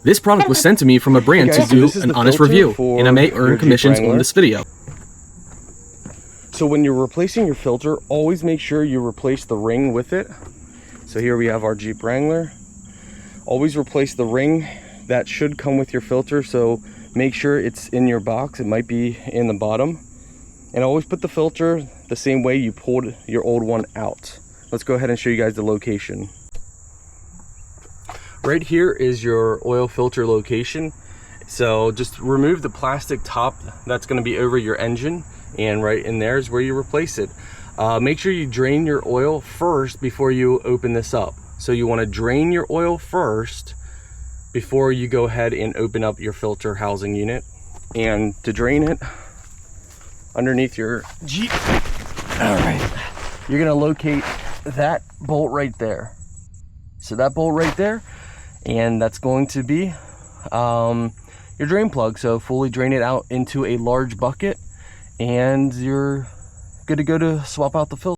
This product was sent to me from a brand Hey guys, to do this is an the honest filter review, for and I may your earn Jeep commissions Wrangler. on this video. So when you're replacing your filter, always make sure you replace the ring with it. So here we have our Jeep Wrangler. Always replace the ring that should come with your filter, so make sure it's in your box. It might be in the bottom. And always put the filter the same way you pulled your old one out. Let's go ahead and show you guys the location. Right here is your oil filter location. So just remove the plastic top that's going to be over your engine, and right in there is where you replace it. Make sure you drain your oil first before you open this up. So you want to drain your oil first before you go ahead and open up your filter housing unit. And to drain it underneath your Jeep, all right, you're going to locate that bolt right there. So that bolt right there, and that's going to be your drain plug. So fully drain it out into a large bucket, and you're good to go to swap out the filter.